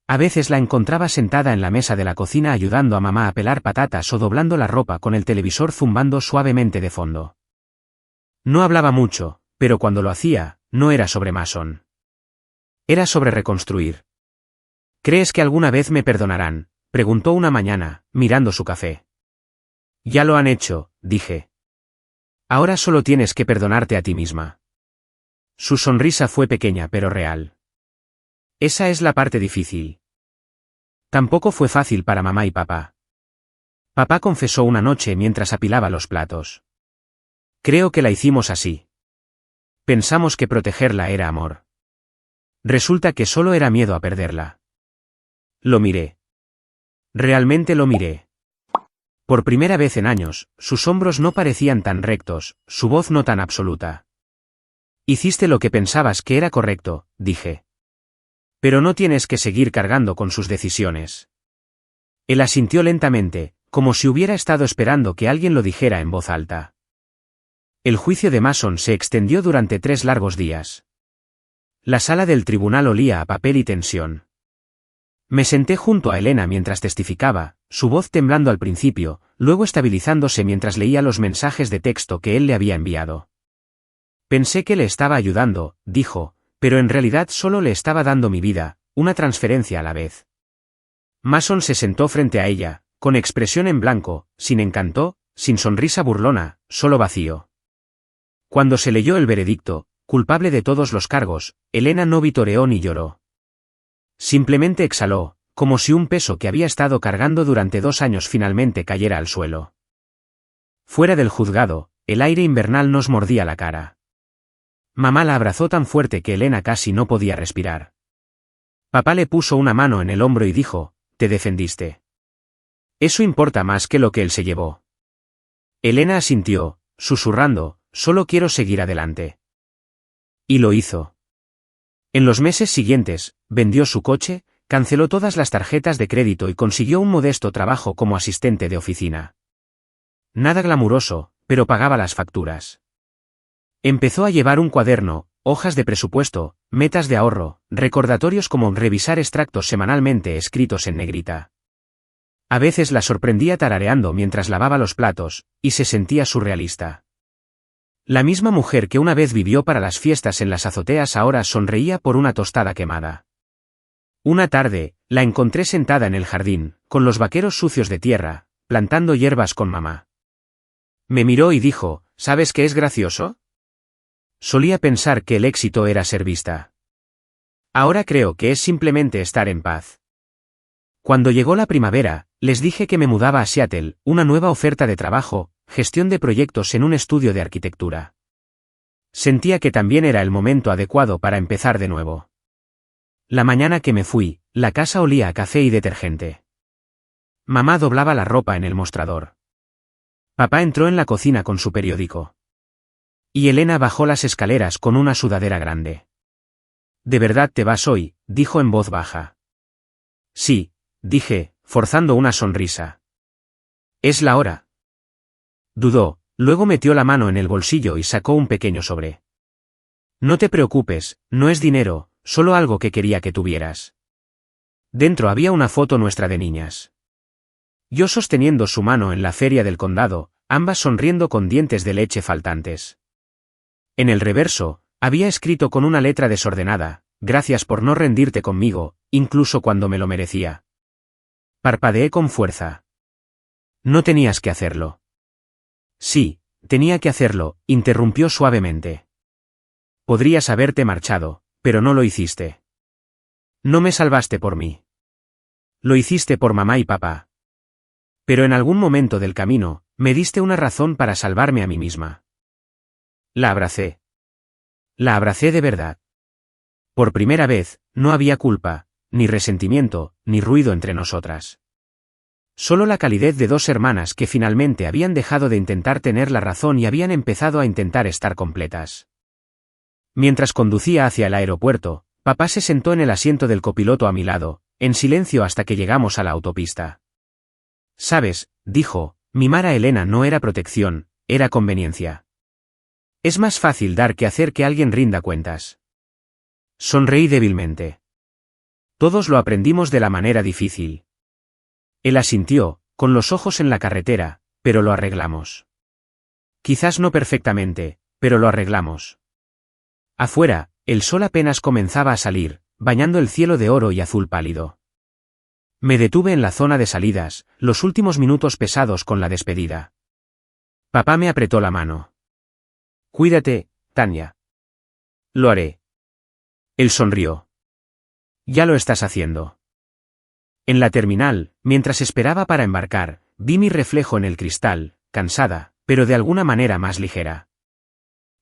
A veces la encontraba sentada en la mesa de la cocina ayudando a mamá a pelar patatas o doblando la ropa con el televisor zumbando suavemente de fondo. No hablaba mucho, pero cuando lo hacía, no era sobre Mason. Era sobre reconstruir. ¿Crees que alguna vez me perdonarán?, preguntó una mañana, mirando su café. Ya lo han hecho, dije. Ahora solo tienes que perdonarte a ti misma. Su sonrisa fue pequeña pero real. Esa es la parte difícil. Tampoco fue fácil para mamá y papá. Papá confesó una noche mientras apilaba los platos. Creo que la hicimos así. Pensamos que protegerla era amor. Resulta que solo era miedo a perderla. Lo miré. Realmente lo miré. Por primera vez en años, sus hombros no parecían tan rectos, su voz no tan absoluta. Hiciste lo que pensabas que era correcto, dije. Pero no tienes que seguir cargando con sus decisiones. Él asintió lentamente, como si hubiera estado esperando que alguien lo dijera en voz alta. El juicio de Mason se extendió durante 3 largos días. La sala del tribunal olía a papel y tensión. Me senté junto a Elena mientras testificaba, su voz temblando al principio, luego estabilizándose mientras leía los mensajes de texto que él le había enviado. Pensé que le estaba ayudando, dijo, pero en realidad solo le estaba dando mi vida, una transferencia a la vez. Mason se sentó frente a ella, con expresión en blanco, sin encanto, sin sonrisa burlona, solo vacío. Cuando se leyó el veredicto, culpable de todos los cargos, Elena no vitoreó ni lloró. Simplemente exhaló, como si un peso que había estado cargando durante 2 años finalmente cayera al suelo. Fuera del juzgado, el aire invernal nos mordía la cara. Mamá la abrazó tan fuerte que Elena casi no podía respirar. Papá le puso una mano en el hombro y dijo, «Te defendiste. Eso importa más que lo que él se llevó». Elena asintió, susurrando, «Solo quiero seguir adelante». Y lo hizo. En los meses siguientes, vendió su coche, canceló todas las tarjetas de crédito y consiguió un modesto trabajo como asistente de oficina. Nada glamuroso, pero pagaba las facturas. Empezó a llevar un cuaderno, hojas de presupuesto, metas de ahorro, recordatorios como revisar extractos semanalmente escritos en negrita. A veces la sorprendía tarareando mientras lavaba los platos, y se sentía surrealista. La misma mujer que una vez vivió para las fiestas en las azoteas ahora sonreía por una tostada quemada. Una tarde, la encontré sentada en el jardín, con los vaqueros sucios de tierra, plantando hierbas con mamá. Me miró y dijo, ¿sabes qué es gracioso? Solía pensar que el éxito era ser vista. Ahora creo que es simplemente estar en paz. Cuando llegó la primavera, les dije que me mudaba a Seattle, una nueva oferta de trabajo, gestión de proyectos en un estudio de arquitectura. Sentía que también era el momento adecuado para empezar de nuevo. La mañana que me fui, la casa olía a café y detergente. Mamá doblaba la ropa en el mostrador. Papá entró en la cocina con su periódico. Y Elena bajó las escaleras con una sudadera grande. «¿De verdad te vas hoy?», dijo en voz baja. «Sí», dije, forzando una sonrisa. «Es la hora». Dudó, luego metió la mano en el bolsillo y sacó un pequeño sobre. «No te preocupes, no es dinero, solo algo que quería que tuvieras». Dentro había una foto nuestra de niñas. Yo sosteniendo su mano en la feria del condado, ambas sonriendo con dientes de leche faltantes. En el reverso, había escrito con una letra desordenada, «Gracias por no rendirte conmigo, incluso cuando me lo merecía». Parpadeé con fuerza. «No tenías que hacerlo». «Sí, tenía que hacerlo», interrumpió suavemente. «Podrías haberte marchado, pero no lo hiciste. No me salvaste por mí. Lo hiciste por mamá y papá. Pero en algún momento del camino, me diste una razón para salvarme a mí misma». La abracé. La abracé de verdad. Por primera vez, no había culpa, ni resentimiento, ni ruido entre nosotras. Solo la calidez de 2 hermanas que finalmente habían dejado de intentar tener la razón y habían empezado a intentar estar completas. Mientras conducía hacia el aeropuerto, papá se sentó en el asiento del copiloto a mi lado, en silencio hasta que llegamos a la autopista. «Sabes», dijo, «mimar a Elena no era protección, era conveniencia. Es más fácil dar que hacer que alguien rinda cuentas». Sonreí débilmente. «Todos lo aprendimos de la manera difícil». Él asintió, con los ojos en la carretera, «pero lo arreglamos». Quizás no perfectamente, pero lo arreglamos. Afuera, el sol apenas comenzaba a salir, bañando el cielo de oro y azul pálido. Me detuve en la zona de salidas, los últimos minutos pesados con la despedida. Papá me apretó la mano. «Cuídate, Tanya». «Lo haré». Él sonrió. «Ya lo estás haciendo». En la terminal, mientras esperaba para embarcar, vi mi reflejo en el cristal, cansada, pero de alguna manera más ligera.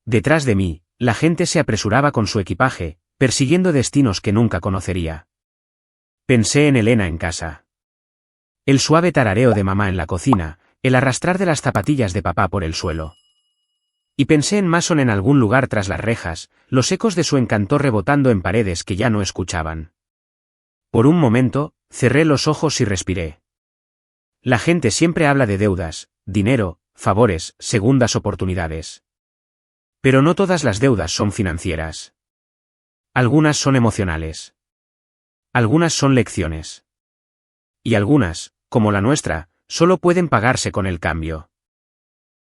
Detrás de mí, la gente se apresuraba con su equipaje, persiguiendo destinos que nunca conocería. Pensé en Elena en casa. El suave tarareo de mamá en la cocina, el arrastrar de las zapatillas de papá por el suelo. Y pensé en Mason en algún lugar tras las rejas, los ecos de su encanto rebotando en paredes que ya no escuchaban. Por un momento, cerré los ojos y respiré. La gente siempre habla de deudas, dinero, favores, segundas oportunidades. Pero no todas las deudas son financieras. Algunas son emocionales. Algunas son lecciones. Y algunas, como la nuestra, solo pueden pagarse con el cambio.